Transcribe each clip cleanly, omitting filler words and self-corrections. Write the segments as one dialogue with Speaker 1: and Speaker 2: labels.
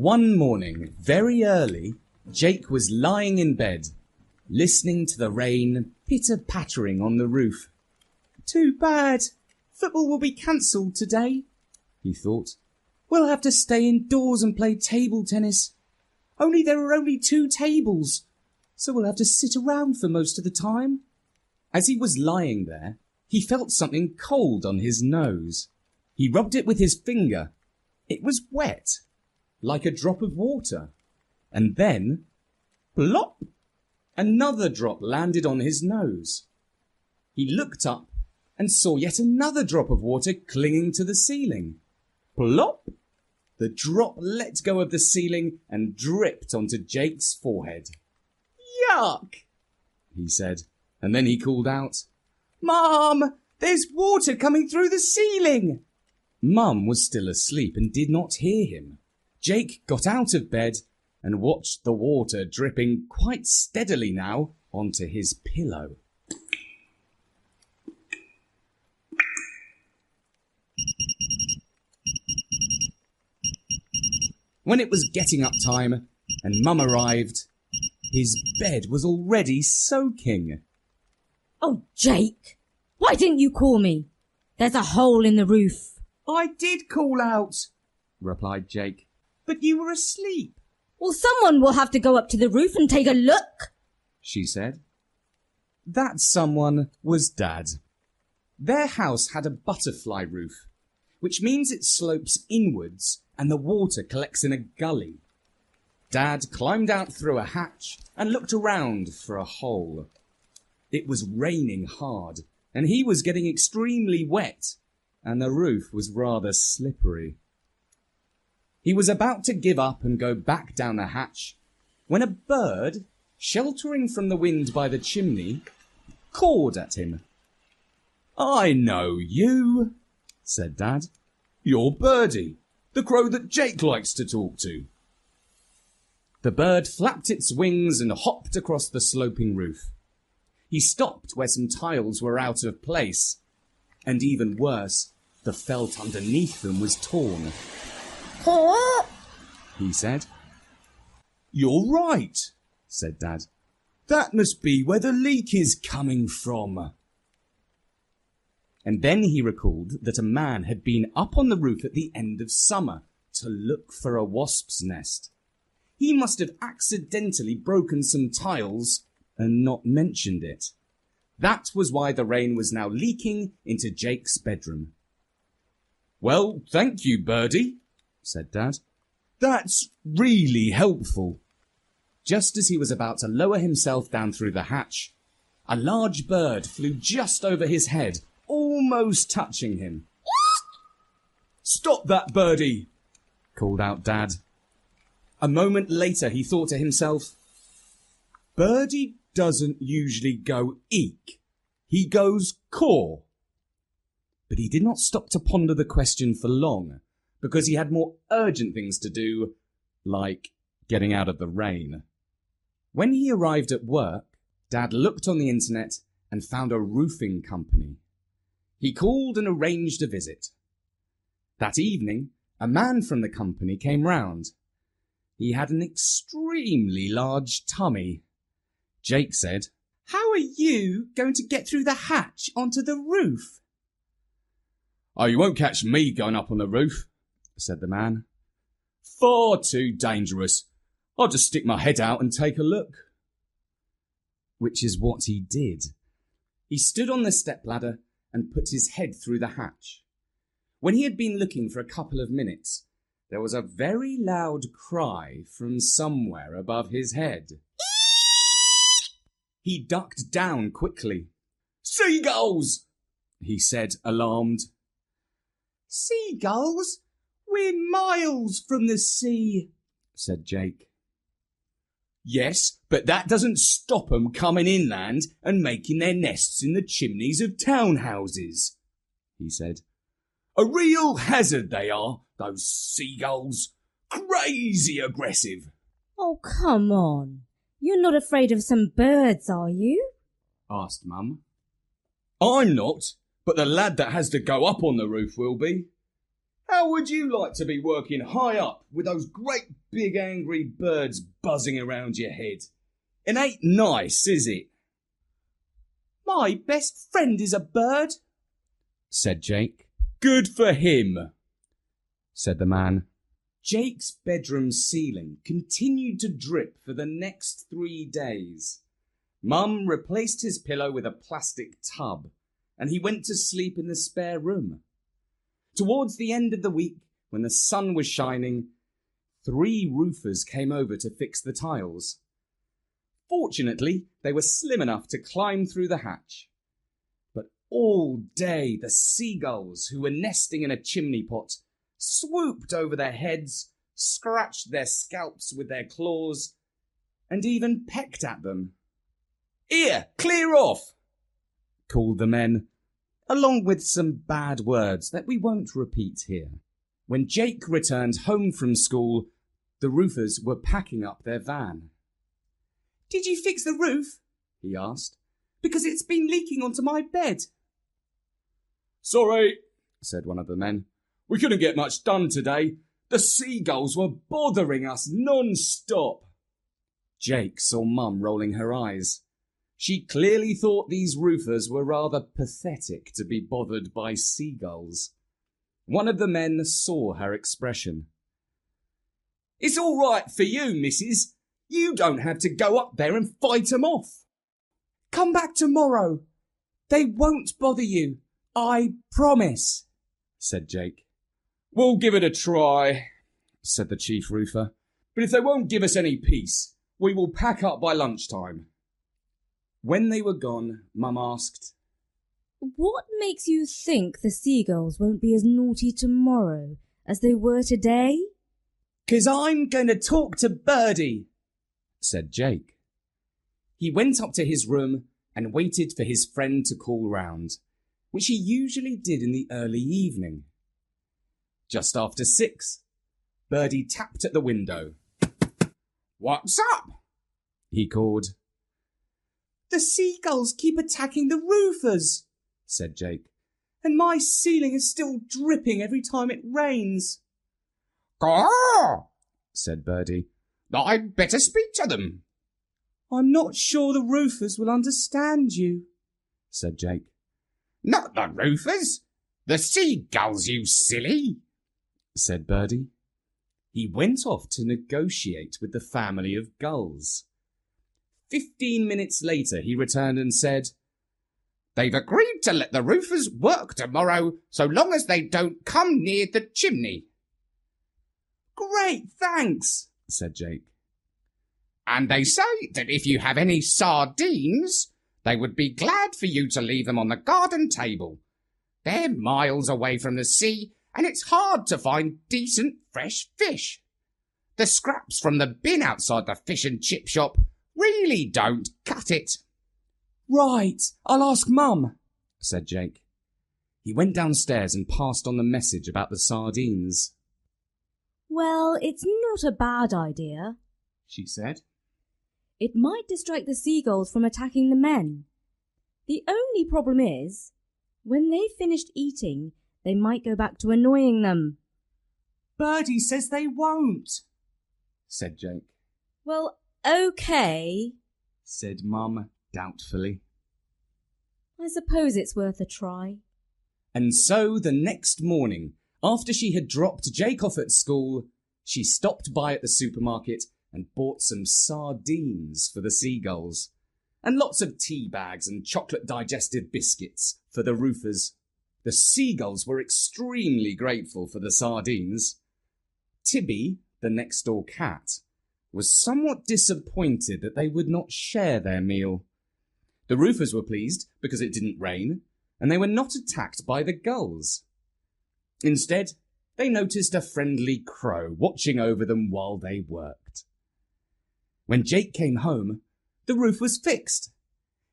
Speaker 1: One morning, very early, Jake was lying in bed, listening to the rain pitter-pattering on the roof. Too bad. Football will be cancelled today, he thought. We'll have to stay indoors and play table tennis. Only there are only 2 tables, so we'll have to sit around for most of the time. As he was lying there, he felt something cold on his nose. He rubbed it with his finger. It was wet, like a drop of water. And then, plop, another drop landed on his nose. He looked up and saw yet another drop of water clinging to the ceiling. Plop! The drop let go of the ceiling and dripped onto Jake's forehead. Yuck! He said, and then he called out, Mum, there's water coming through the ceiling. Mum was still asleep and did not hear him. Jake got out of bed and watched the water dripping quite steadily now onto his pillow. When it was getting up time and Mum arrived, his bed was already soaking.
Speaker 2: Oh, Jake, why didn't you call me? There's a hole in the roof.
Speaker 1: I did call out, replied Jake, but you were asleep.
Speaker 2: Well, someone will have to go up to the roof and take a look,
Speaker 1: she said. That someone was Dad. Their house had a butterfly roof, which means it slopes inwards and the water collects in a gully. Dad climbed out through a hatch and looked around for a hole. It was raining hard and he was getting extremely wet and the roof was rather slippery. He was about to give up and go back down the hatch when a bird, sheltering from the wind by the chimney, cawed at him. I know you, said Dad. You're Birdie, the crow that Jake likes to talk to. The bird flapped its wings and hopped across the sloping roof. He stopped where some tiles were out of place, and even worse, the felt underneath them was torn. He said. You're right, said Dad. That must be where the leak is coming from. And then he recalled that a man had been up on the roof at the end of summer to look for a wasp's nest. He must have accidentally broken some tiles and not mentioned it. That was why the rain was now leaking into Jake's bedroom. Well, thank you, Birdie, said Dad. That's really helpful. Just as he was about to lower himself down through the hatch, a large bird flew just over his head, almost touching him. Stop that, Birdie, called out Dad. A moment later he thought to himself, Birdie doesn't usually go eek, he goes caw. But he did not stop to ponder the question for long, because he had more urgent things to do, like getting out of the rain. When he arrived at work, Dad looked on the internet and found a roofing company. He called and arranged a visit. That evening, a man from the company came round. He had an extremely large tummy. Jake said, How are you going to get through the hatch onto the roof? Oh, you won't catch me going up on the roof, said the man. Far too dangerous. I'll just stick my head out and take a look. Which is what he did. He stood on the stepladder and put his head through the hatch. When he had been looking for a couple of minutes, there was a very loud cry from somewhere above his head. He ducked down quickly. Seagulls, he said, alarmed. Seagulls? We're miles from the sea, said Jake. Yes, but that doesn't stop 'em coming inland and making their nests in the chimneys of townhouses, he said. A real hazard they are, those seagulls. Crazy aggressive.
Speaker 2: Oh, come on. You're not afraid of some birds, are you?
Speaker 1: Asked Mum. I'm not, but the lad that has to go up on the roof will be. How would you like to be working high up with those great big angry birds buzzing around your head? It ain't nice, is it? My best friend is a bird, said Jake. Good for him, said the man. Jake's bedroom ceiling continued to drip for the next 3 days. Mum replaced his pillow with a plastic tub, and he went to sleep in the spare room. Towards the end of the week, when the sun was shining, 3 roofers came over to fix the tiles. Fortunately, they were slim enough to climb through the hatch. But all day, the seagulls, who were nesting in a chimney pot, swooped over their heads, scratched their scalps with their claws, and even pecked at them. "Here, clear off!" called the men, along with some bad words that we won't repeat here. When Jake returned home from school, the roofers were packing up their van. "Did you fix the roof?" he asked, "because it's been leaking onto my bed." "Sorry," said one of the men. "We couldn't get much done today. The seagulls were bothering us non-stop." Jake saw Mum rolling her eyes. She clearly thought these roofers were rather pathetic to be bothered by seagulls. One of the men saw her expression. "It's all right for you, missus. You don't have to go up there and fight 'em off. Come back tomorrow. They won't bother you, I promise," said Jake. "We'll give it a try," said the chief roofer. "But if they won't give us any peace, we will pack up by lunchtime." When they were gone, Mum asked,
Speaker 2: What makes you think the seagulls won't be as naughty tomorrow as they were today?
Speaker 1: "'Cause I'm going to talk to Birdie," said Jake. He went up to his room and waited for his friend to call round, which he usually did in the early evening. Just after 6, Birdie tapped at the window. "What's up?" he called. "The seagulls keep attacking the roofers," said Jake, "and my ceiling is still dripping every time it rains." "Caw!" said Birdie. "I'd better speak to them." "I'm not sure the roofers will understand you," said Jake. "Not the roofers, the seagulls, you silly," said Birdie. He went off to negotiate with the family of gulls. 15 minutes later, he returned and said, "They've agreed to let the roofers work tomorrow so long as they don't come near the chimney." "Great, thanks," said Jake. "And they say that if you have any sardines, they would be glad for you to leave them on the garden table. They're miles away from the sea, and it's hard to find decent fresh fish. The scraps from the bin outside the fish and chip shop really don't cut it." "Right, I'll ask Mum," said Jake. He went downstairs and passed on the message about the sardines.
Speaker 2: Well, it's not a bad idea,
Speaker 1: she said.
Speaker 2: It might distract the seagulls from attacking the men. The only problem is, when they've finished eating, they might go back to annoying them.
Speaker 1: "Birdie says they won't," said Jake.
Speaker 2: "Well, okay,"
Speaker 1: said Mum doubtfully.
Speaker 2: "I suppose it's worth a try."
Speaker 1: And so the next morning, after she had dropped Jake off at school, she stopped by at the supermarket and bought some sardines for the seagulls, and lots of tea bags and chocolate digestive biscuits for the roofers. The seagulls were extremely grateful for the sardines. Tibby, the next-door cat, was somewhat disappointed that they would not share their meal. The roofers were pleased because it didn't rain, and they were not attacked by the gulls. Instead, they noticed a friendly crow watching over them while they worked. When Jake came home, the roof was fixed.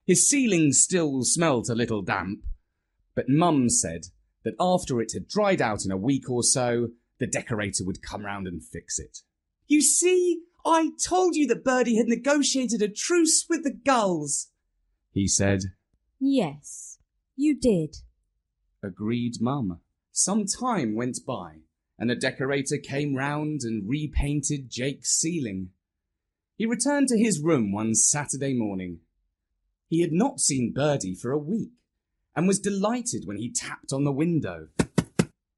Speaker 1: His ceiling still smelt a little damp, but Mum said that after it had dried out in a week or so, the decorator would come round and fix it. "You see, I told you that Birdie had negotiated a truce with the gulls," he said.
Speaker 2: "Yes, you did,"
Speaker 1: agreed Mum. Some time went by, and a decorator came round and repainted Jake's ceiling. He returned to his room one Saturday morning. He had not seen Birdie for a week, and was delighted when he tapped on the window.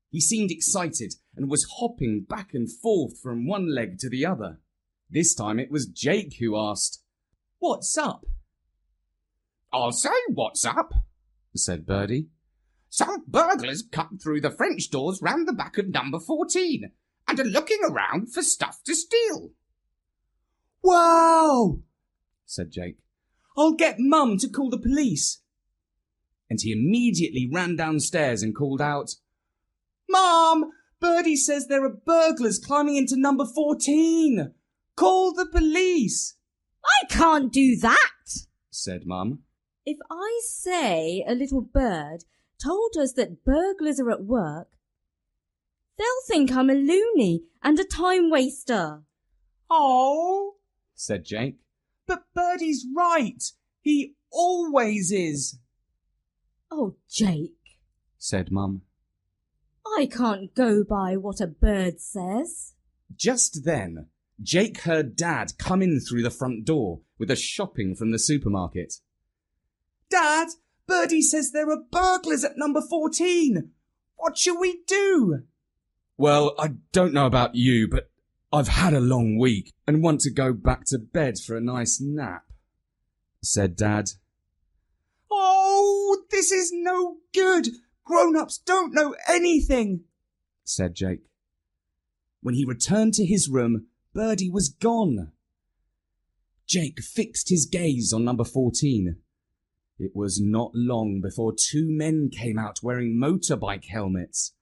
Speaker 1: He seemed excited and was hopping back and forth from one leg to the other. This time it was Jake who asked, "What's up?"
Speaker 3: "I'll say what's up,"
Speaker 1: said Birdie.
Speaker 3: "Some burglars cut through the French doors round the back of number 14 and are looking around for stuff to steal."
Speaker 1: "Wow!" said Jake. "I'll get Mum to call the police." And he immediately ran downstairs and called out, "Mum, Birdie says there are burglars climbing into number 14. Call the police."
Speaker 2: I can't do that,
Speaker 1: said Mum.
Speaker 2: If I say a little bird told us that burglars are at work, they'll think I'm a loony and a time waster.
Speaker 1: "Oh," said Jake, "but Birdie's right. He always is."
Speaker 2: Oh, Jake,
Speaker 1: said Mum.
Speaker 2: I can't go by what a bird says.
Speaker 1: Just then, Jake heard Dad come in through the front door with the shopping from the supermarket. "Dad, Birdie says there are burglars at number 14. What shall we do?" "Well, I don't know about you, but I've had a long week and want to go back to bed for a nice nap," said Dad. "Oh, this is no good. Grown-ups don't know anything," said Jake. When he returned to his room, Birdie was gone. Jake fixed his gaze on number 14. It was not long before two men came out wearing motorbike helmets.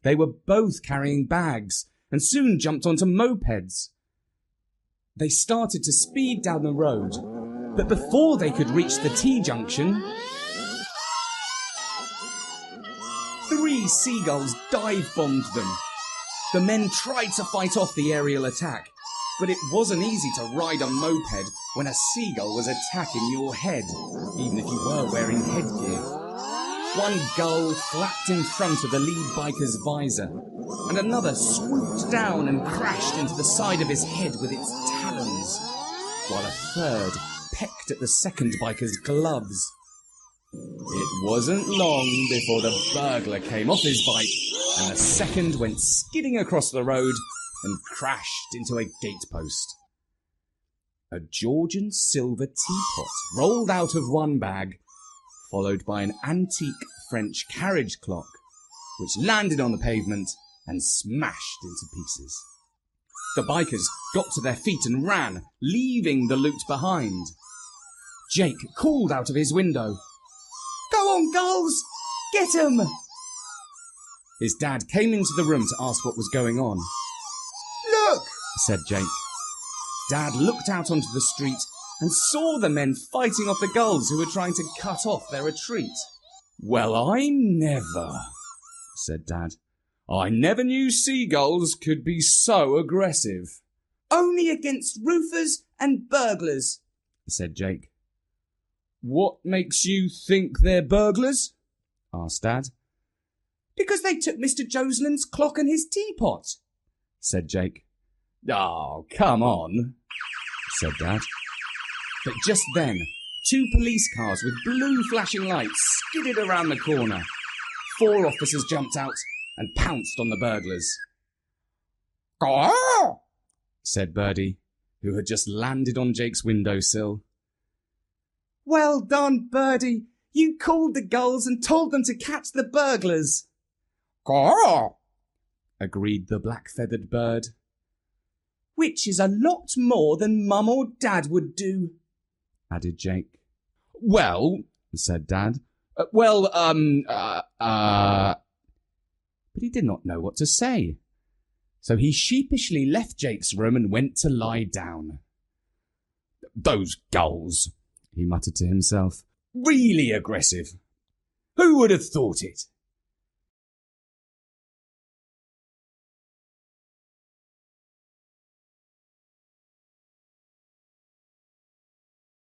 Speaker 1: They were both carrying bags and soon jumped onto mopeds. They started to speed down the road, but before they could reach the T-junction, 3 seagulls dive-bombed them. The men tried to fight off the aerial attack, but it wasn't easy to ride a moped when a seagull was attacking your head, even if you were wearing headgear. One gull flapped in front of the lead biker's visor, and another swooped down and crashed into the side of his head with its talons, while a third pecked at the second biker's gloves. It wasn't long before the burglar came off his bike, and the second went skidding across the road and crashed into a gatepost. A Georgian silver teapot rolled out of one bag, followed by an antique French carriage clock, which landed on the pavement and smashed into pieces. The bikers got to their feet and ran, leaving the loot behind. Jake called out of his window, "Go on, gulls! Get 'em!" His dad came into the room to ask what was going on. "Look!" said Jake. Dad looked out onto the street and saw the men fighting off the gulls who were trying to cut off their retreat. "Well, I never," said Dad. "I never knew seagulls could be so aggressive." "Only against roofers and burglars," said Jake. "What makes you think they're burglars?" asked Dad. "Because they took Mr. Joseland's clock and his teapot," said Jake. "Oh, come on," said Dad. But just then, 2 police cars with blue flashing lights skidded around the corner. 4 officers jumped out and pounced on the burglars.
Speaker 3: "Caw!"
Speaker 1: said Birdie, who had just landed on Jake's windowsill. "Well done, Birdie. You called the gulls and told them to catch the burglars."
Speaker 3: "Caw!"
Speaker 1: agreed the black-feathered bird. "Which is a lot more than Mum or Dad would do," added Jake. "Well," said Dad. But he did not know what to say. So he sheepishly left Jake's room and went to lie down. "Those gulls," he muttered to himself. "Really aggressive. Who would have thought it?"